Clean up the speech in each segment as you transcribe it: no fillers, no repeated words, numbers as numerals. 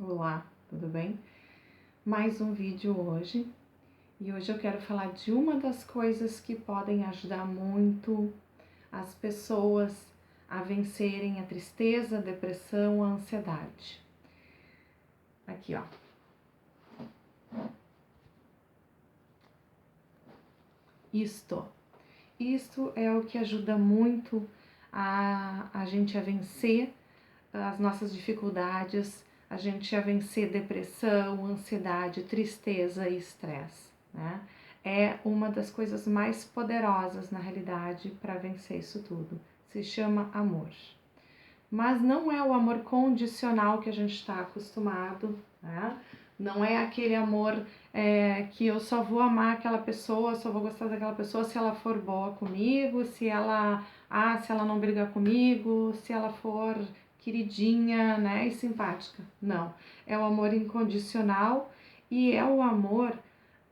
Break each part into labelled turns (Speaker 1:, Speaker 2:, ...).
Speaker 1: Olá, tudo bem? Mais um vídeo hoje e hoje eu quero falar de uma das coisas que podem ajudar muito as pessoas a vencerem a tristeza, a depressão, a ansiedade. Aqui, ó. Isto é o que ajuda muito a gente a vencer as nossas dificuldades, a gente a vencer depressão, ansiedade, tristeza e estresse, né? É uma das coisas mais poderosas na realidade para vencer isso tudo. Se chama amor. Mas não é o amor condicional que a gente está acostumado, né? Não é aquele amor que eu só vou amar aquela pessoa, só vou gostar daquela pessoa se ela for boa comigo, se ela não brigar comigo, se ela for queridinha, né, e simpática. Não, é o amor incondicional e é o amor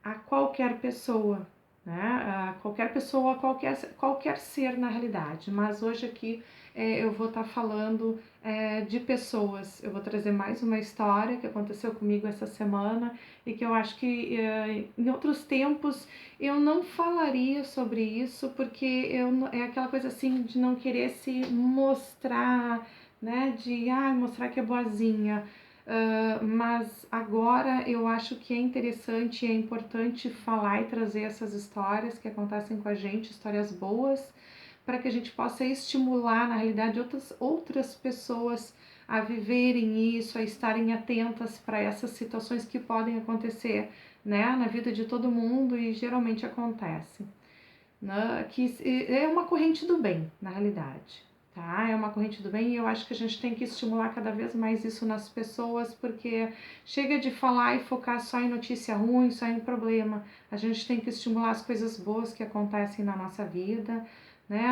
Speaker 1: a qualquer pessoa, né? A qualquer pessoa, qualquer ser na realidade. Mas hoje aqui eu vou estar falando de pessoas. Eu vou trazer mais uma história que aconteceu comigo essa semana e que eu acho que em outros tempos eu não falaria sobre isso porque é aquela coisa assim de não querer se mostrar, né? De mostrar que é boazinha. Mas agora eu acho que é interessante e é importante falar e trazer essas histórias que acontecem com a gente, histórias boas, para que a gente possa estimular, na realidade, outras pessoas a viverem isso, a estarem atentas para essas situações que podem acontecer, né, na vida de todo mundo e geralmente acontece, né, que é uma corrente do bem, na realidade. Tá? É uma corrente do bem e eu acho que a gente tem que estimular cada vez mais isso nas pessoas, porque chega de falar e focar só em notícia ruim, só em problema. A gente tem que estimular as coisas boas que acontecem na nossa vida, né?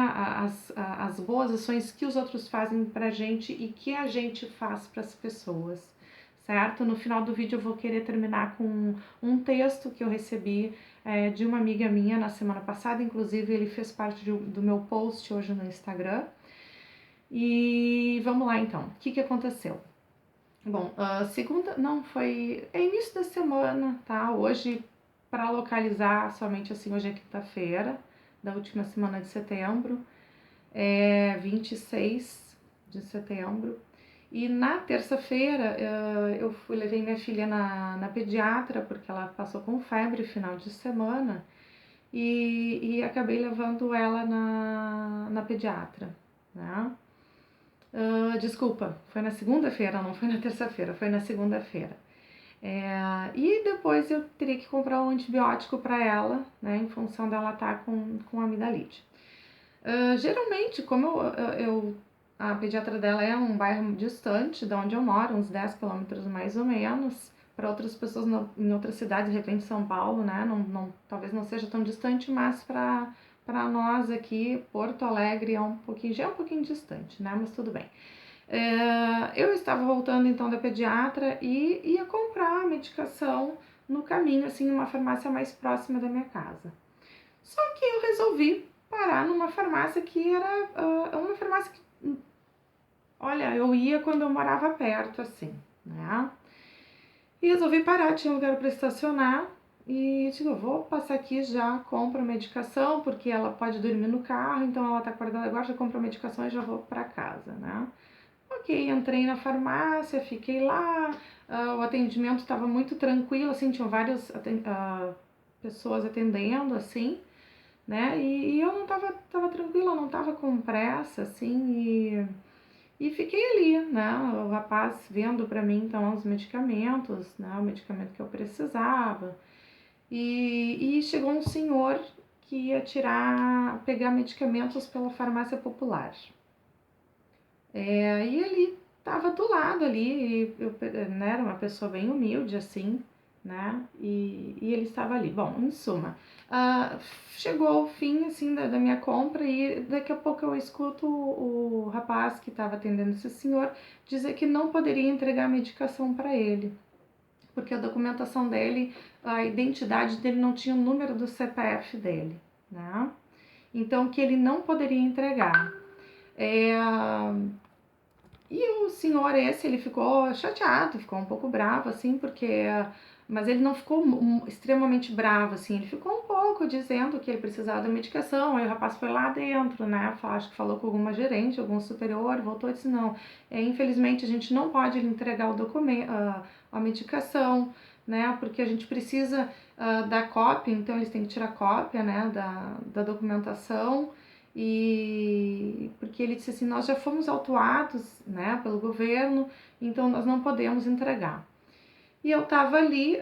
Speaker 1: As boas ações que os outros fazem pra gente e que a gente faz para as pessoas, certo? No final do vídeo eu vou querer terminar com um texto que eu recebi de uma amiga minha na semana passada, inclusive ele fez parte do meu post hoje no Instagram. E vamos lá então, o que aconteceu? Bom, segunda, não, início da semana, tá? Hoje, para localizar somente assim, hoje é quinta-feira da última semana de setembro, 26 de setembro. E na terça-feira eu levei minha filha na pediatra, porque ela passou com febre final de semana, e acabei levando ela na pediatra, né? Desculpa, foi na segunda-feira, não foi na terça-feira, foi na segunda-feira. E depois eu teria que comprar um antibiótico para ela, né, em função dela estar com amidalite. Geralmente, como a pediatra dela é um bairro distante de onde eu moro, uns 10 quilômetros mais ou menos, para outras pessoas em outras cidades, de repente São Paulo, né, talvez não seja tão distante, mas para nós aqui, Porto Alegre já é um pouquinho distante, né, mas tudo bem. Eu estava voltando então da pediatra e ia comprar a medicação no caminho, assim, numa farmácia mais próxima da minha casa. Só que eu resolvi parar numa farmácia que era uma farmácia que, olha, eu ia quando eu morava perto, assim, né? E resolvi parar, tinha lugar para estacionar e digo, eu vou passar aqui já, compro a medicação, porque ela pode dormir no carro, então ela tá acordada agora, já compro a medicação e já vou para casa, né? Ok, entrei na farmácia, fiquei lá, o atendimento estava muito tranquilo, assim, tinham várias pessoas atendendo, assim, né, e eu não tava tranquila, não tava com pressa, assim, e fiquei ali, né, o rapaz vendo pra mim, então, os medicamentos, né, o medicamento que eu precisava, e chegou um senhor que ia pegar medicamentos pela farmácia popular. E ele tava do lado ali, né, era uma pessoa bem humilde, assim, né, e ele estava ali. Bom, em suma, chegou o fim, assim, da minha compra e daqui a pouco eu escuto o rapaz que estava atendendo esse senhor dizer que não poderia entregar a medicação para ele, porque a documentação dele, a identidade dele não tinha o número do CPF dele, né, então que ele não poderia entregar. E o senhor ele ficou chateado, ficou um pouco bravo, assim, porque... Mas ele não ficou extremamente bravo, assim, ele ficou um pouco dizendo que ele precisava da medicação. Aí o rapaz foi lá dentro, né, acho que falou com alguma gerente, algum superior, voltou e disse, não, infelizmente a gente não pode lhe entregar o documento, a medicação, né, porque a gente precisa da cópia, então eles têm que tirar cópia, né, da documentação. E porque ele disse assim, nós já fomos autuados, né, pelo governo, então nós não podemos entregar. E eu tava ali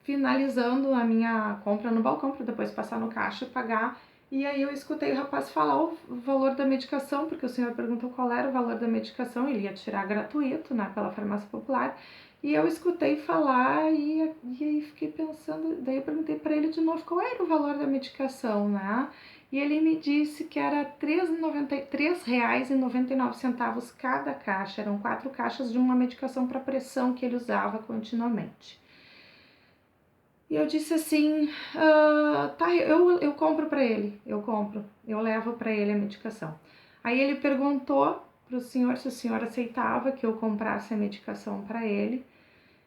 Speaker 1: finalizando a minha compra no balcão para depois passar no caixa e pagar. E aí eu escutei o rapaz falar o valor da medicação, porque o senhor perguntou qual era o valor da medicação, ele ia tirar gratuito, né, pela farmácia popular. E eu escutei falar e aí fiquei pensando, daí eu perguntei para ele de novo qual era o valor da medicação, né? E ele me disse que era R$ 3,99 cada caixa, eram 4 caixas de uma medicação para pressão que ele usava continuamente. E eu disse assim, tá, eu compro para ele, eu levo para ele a medicação. Aí ele perguntou para o senhor se o senhor aceitava que eu comprasse a medicação para ele.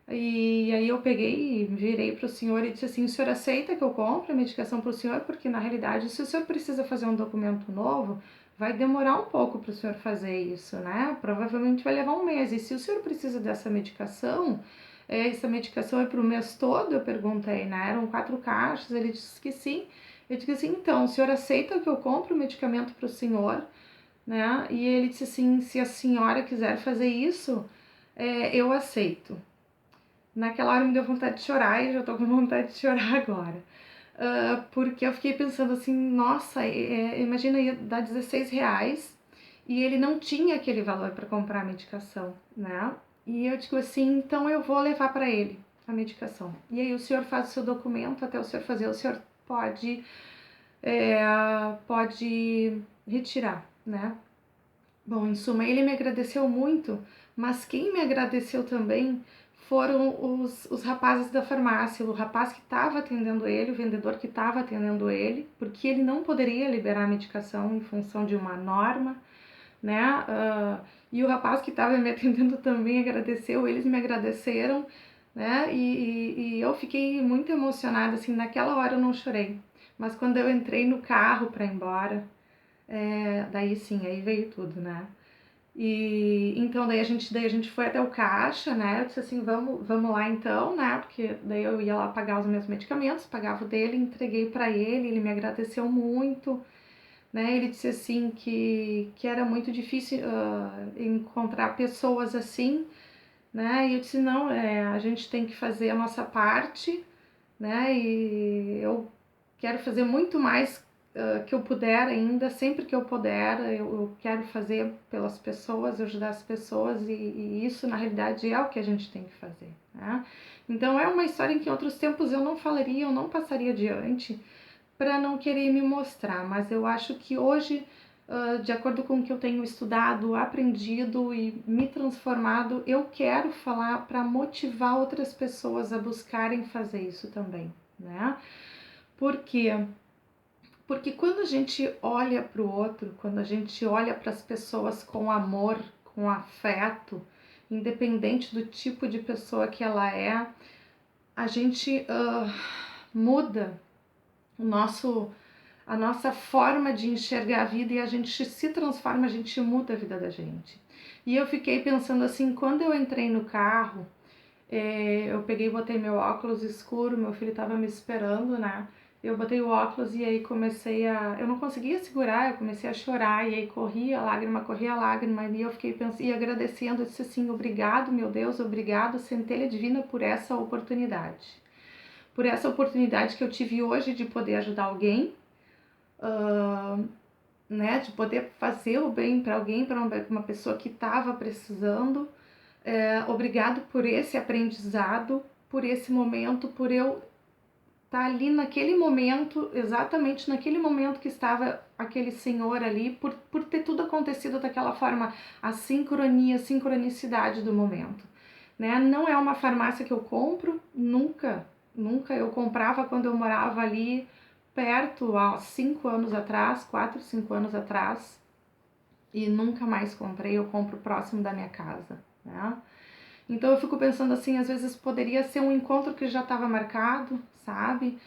Speaker 1: E aí eu peguei e virei para o senhor e disse assim, o senhor aceita que eu compre a medicação para o senhor? Porque na realidade, se o senhor precisa fazer um documento novo, vai demorar um pouco para o senhor fazer isso, né? Provavelmente vai levar um mês. E se o senhor precisa dessa medicação, essa medicação é para o mês todo? Eu perguntei, né? Eram 4 caixas, ele disse que sim. Eu disse assim, então, o senhor aceita que eu compre o medicamento para o senhor? Né? E ele disse assim, se a senhora quiser fazer isso, eu aceito. Naquela hora me deu vontade de chorar e já tô com vontade de chorar agora. Porque eu fiquei pensando assim, nossa, imagina, ia dar R$ 16 e ele não tinha aquele valor para comprar a medicação, né? E eu digo assim, então eu vou levar para ele a medicação. E aí o senhor faz o seu documento, até o senhor fazer, o senhor pode retirar, né? Bom, em suma, ele me agradeceu muito, mas quem me agradeceu também foram os rapazes da farmácia, o rapaz que estava atendendo ele, o vendedor que estava atendendo ele, porque ele não poderia liberar a medicação em função de uma norma, né? E o rapaz que estava me atendendo também agradeceu, eles me agradeceram, né? E eu fiquei muito emocionada, assim, naquela hora eu não chorei, mas quando eu entrei no carro para ir embora, daí sim, aí veio tudo, né? E então daí a gente foi até o caixa, né? Eu disse assim, vamos lá então, né? Porque daí eu ia lá pagar os meus medicamentos, pagava o dele, entreguei para ele me agradeceu muito, né? Ele disse assim que era muito difícil encontrar pessoas assim, né? E eu disse, não, a gente tem que fazer a nossa parte, né? E eu quero fazer muito mais que eu puder ainda, sempre que eu puder, eu quero fazer pelas pessoas, ajudar as pessoas e isso na realidade é o que a gente tem que fazer, né? Então é uma história em que em outros tempos eu não falaria, eu não passaria adiante para não querer me mostrar, mas eu acho que hoje, de acordo com o que eu tenho estudado, aprendido e me transformado, eu quero falar para motivar outras pessoas a buscarem fazer isso também, né? Por quê? Porque quando a gente olha para o outro, quando a gente olha para as pessoas com amor, com afeto, independente do tipo de pessoa que ela é, a gente muda a nossa forma de enxergar a vida e a gente se transforma, a gente muda a vida da gente. E eu fiquei pensando assim, quando eu entrei no carro, eu peguei e botei meu óculos escuro, meu filho estava me esperando, né? Eu botei o óculos e aí eu não conseguia segurar, eu comecei a chorar e aí corria a lágrima e eu fiquei pensando e agradecendo, eu disse assim, obrigado meu Deus, obrigado Centelha Divina por essa oportunidade. Por essa oportunidade que eu tive hoje de poder ajudar alguém, né? De poder fazer o bem para alguém, para uma pessoa que estava precisando. Obrigado por esse aprendizado, por esse momento, por eu estar ali naquele momento, exatamente naquele momento que estava aquele senhor ali, por ter tudo acontecido daquela forma, a sincronicidade do momento, né? Não é uma farmácia que eu compro, nunca eu comprava quando eu morava ali perto, há 5 anos atrás, 4, 5 anos atrás, e nunca mais comprei, eu compro próximo da minha casa, né? Então eu fico pensando assim, às vezes poderia ser um encontro que já estava marcado, sabe?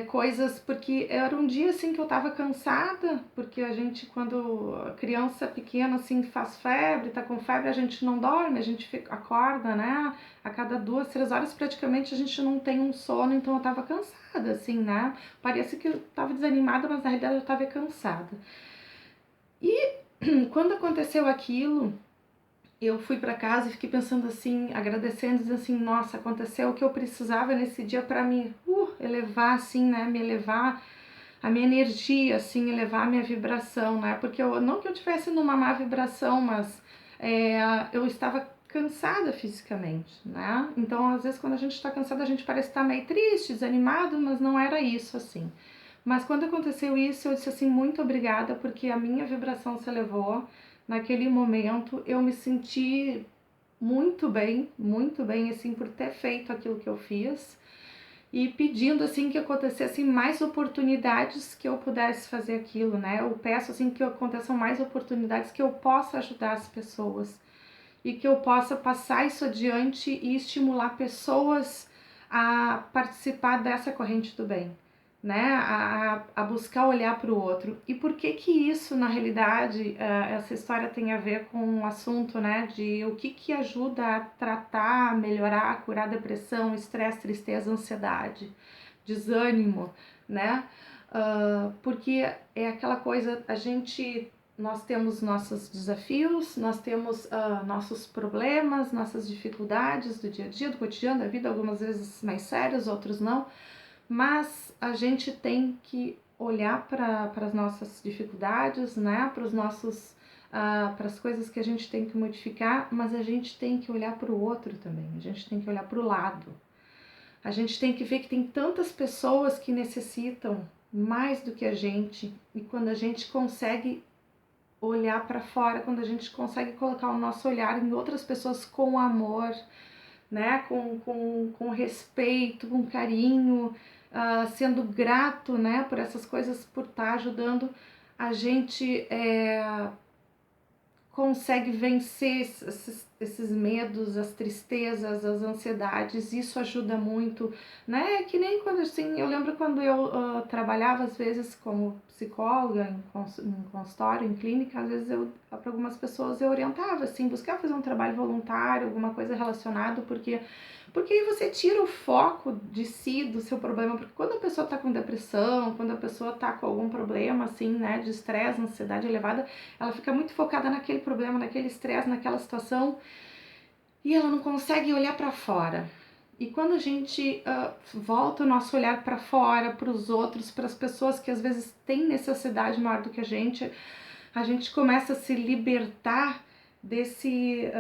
Speaker 1: Coisas, porque era um dia assim que eu tava cansada, porque a gente, quando a criança pequena assim faz febre, tá com febre, a gente não dorme, a gente acorda, né? A cada 2, 3 horas praticamente a gente não tem um sono, então eu tava cansada, assim, né? Parece que eu tava desanimada, mas na realidade eu tava cansada. E quando aconteceu aquilo, eu fui para casa e fiquei pensando assim, agradecendo, dizendo assim, nossa, aconteceu o que eu precisava nesse dia para me elevar assim, né, me elevar a minha energia, assim, elevar a minha vibração, né, porque não que eu estivesse numa má vibração, mas eu estava cansada fisicamente, né, então às vezes quando a gente está cansada a gente parece estar meio triste, desanimado, mas não era isso, assim. Mas quando aconteceu isso, eu disse assim, muito obrigada, porque a minha vibração se elevou. Naquele momento, eu me senti muito bem, assim, por ter feito aquilo que eu fiz. E pedindo, assim, que acontecessem mais oportunidades que eu pudesse fazer aquilo, né? Eu peço, assim, que aconteçam mais oportunidades, que eu possa ajudar as pessoas. E que eu possa passar isso adiante e estimular pessoas a participar dessa corrente do bem, né? A buscar olhar para o outro. E por que que isso, na realidade, essa história tem a ver com um assunto, né? De o que ajuda a tratar, melhorar, curar depressão, estresse, tristeza, ansiedade, desânimo, né? Porque é aquela coisa, nós temos nossos desafios, nós temos nossos problemas, nossas dificuldades do dia a dia, do cotidiano, da vida, algumas vezes mais sérias, outros não, mas a gente tem que olhar para as nossas dificuldades, né, para os nossos para as coisas que a gente tem que modificar, mas a gente tem que olhar para o outro também, a gente tem que olhar para o lado. A gente tem que ver que tem tantas pessoas que necessitam mais do que a gente, e quando a gente consegue olhar para fora, quando a gente consegue colocar o nosso olhar em outras pessoas com amor, né, com respeito, com carinho, sendo grato, né, por essas coisas, por estar ajudando, a gente consegue vencer esses medos, as tristezas, as ansiedades. Isso ajuda muito, né? Que nem quando, assim, eu lembro quando eu trabalhava às vezes como psicóloga em consultório, em clínica, às vezes para algumas pessoas eu orientava, assim, buscar fazer um trabalho voluntário, alguma coisa relacionada, porque aí você tira o foco de si, do seu problema, porque quando a pessoa tá com depressão, quando a pessoa tá com algum problema, assim, né, de estresse, ansiedade elevada, ela fica muito focada naquele problema, naquele estresse, naquela situação, e ela não consegue olhar para fora. E quando a gente volta o nosso olhar para fora, para os outros, para as pessoas que às vezes têm necessidade maior do que a gente começa a se libertar desse...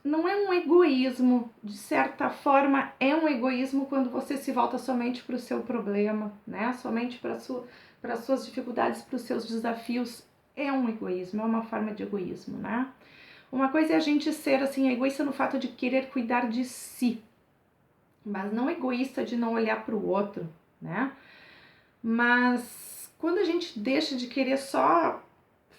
Speaker 1: não é um egoísmo, de certa forma é um egoísmo quando você se volta somente para o seu problema, né? Somente para as suas dificuldades, para os seus desafios. É um egoísmo, é uma forma de egoísmo, né? Uma coisa é a gente ser assim egoísta no fato de querer cuidar de si, mas não egoísta de não olhar para o outro, né? Mas quando a gente deixa de querer só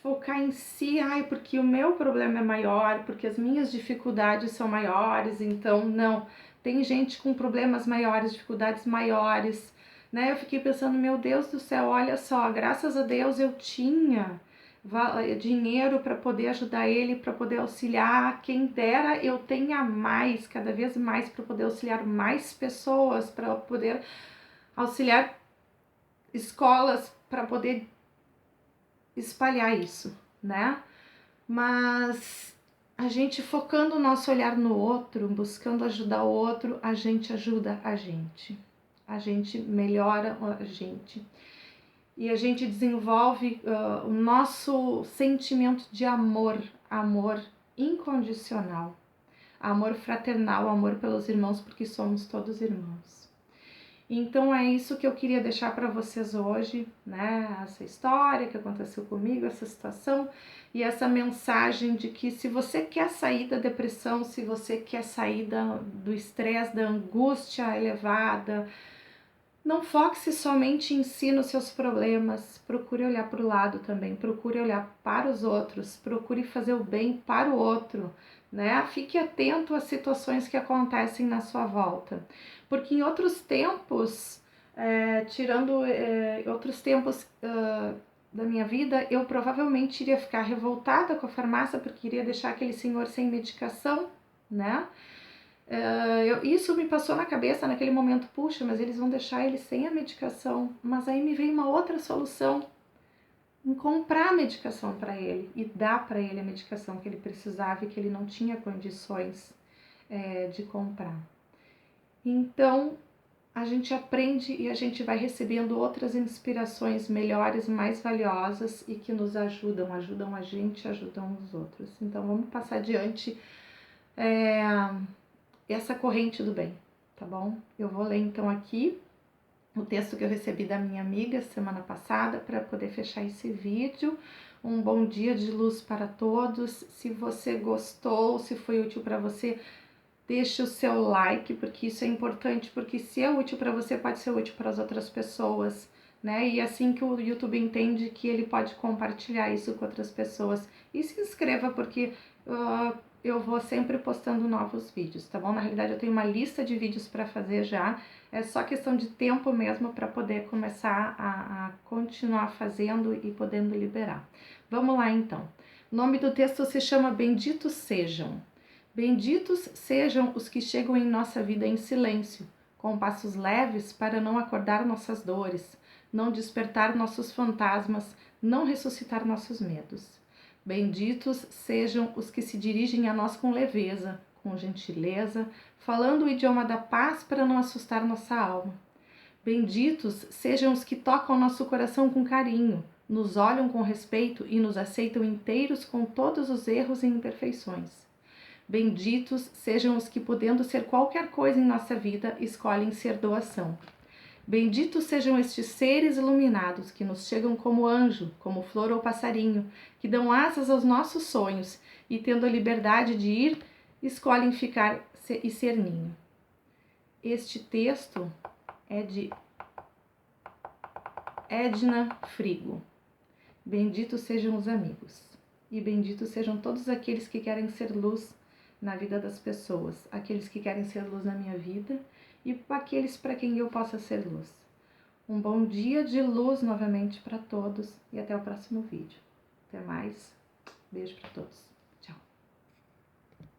Speaker 1: focar em si, porque o meu problema é maior, porque as minhas dificuldades são maiores, então não. Tem gente com problemas maiores, dificuldades maiores, né? Eu fiquei pensando, meu Deus do céu, olha só, graças a Deus eu tinha dinheiro para poder ajudar ele, para poder auxiliar. Quem dera eu tenha mais, cada vez mais, para poder auxiliar mais pessoas, para poder auxiliar escolas, para poder espalhar isso, né? Mas a gente focando o nosso olhar no outro, buscando ajudar o outro, a gente ajuda a gente melhora a gente. E a gente desenvolve o nosso sentimento de amor, amor incondicional, amor fraternal, amor pelos irmãos, porque somos todos irmãos. Então é isso que eu queria deixar para vocês hoje, né? Essa história que aconteceu comigo, essa situação e essa mensagem de que se você quer sair da depressão, se você quer sair do estresse, da angústia elevada, Não foque-se somente em si, nos seus problemas, procure olhar para o lado também, procure olhar para os outros, procure fazer o bem para o outro, né? Fique atento às situações que acontecem na sua volta, porque em outros tempos, outros tempos da minha vida, eu provavelmente iria ficar revoltada com a farmácia porque iria deixar aquele senhor sem medicação, né? Isso me passou na cabeça naquele momento, puxa, mas eles vão deixar ele sem a medicação. Mas aí me veio uma outra solução, em comprar a medicação para ele e dar para ele a medicação que ele precisava e que ele não tinha condições de comprar. Então, a gente aprende e a gente vai recebendo outras inspirações melhores, mais valiosas e que nos ajudam a gente, ajudam os outros. Então, vamos passar adiante essa corrente do bem, tá bom? Eu vou ler então aqui o texto que eu recebi da minha amiga semana passada para poder fechar esse vídeo. Um bom dia de luz para todos. Se você gostou, se foi útil para você, deixe o seu like, porque isso é importante, porque se é útil para você, pode ser útil para as outras pessoas, né? E assim que o YouTube entende que ele pode compartilhar isso com outras pessoas. E se inscreva, porque eu vou sempre postando novos vídeos, tá bom? Na realidade, eu tenho uma lista de vídeos para fazer já, é só questão de tempo mesmo para poder começar a continuar fazendo e podendo liberar. Vamos lá, então. O nome do texto se chama Benditos Sejam. Benditos sejam os que chegam em nossa vida em silêncio, com passos leves para não acordar nossas dores, não despertar nossos fantasmas, não ressuscitar nossos medos. Benditos sejam os que se dirigem a nós com leveza, com gentileza, falando o idioma da paz para não assustar nossa alma. Benditos sejam os que tocam nosso coração com carinho, nos olham com respeito e nos aceitam inteiros com todos os erros e imperfeições. Benditos sejam os que, podendo ser qualquer coisa em nossa vida, escolhem ser doação. Benditos sejam estes seres iluminados que nos chegam como anjo, como flor ou passarinho, que dão asas aos nossos sonhos e, tendo a liberdade de ir, escolhem ficar e ser ninho. Este texto é de Edna Frigo. Benditos sejam os amigos e benditos sejam todos aqueles que querem ser luz na vida das pessoas, aqueles que querem ser luz na minha vida e aqueles para quem eu possa ser luz. Um bom dia de luz novamente para todos e até o próximo vídeo. Até mais. Beijo para todos.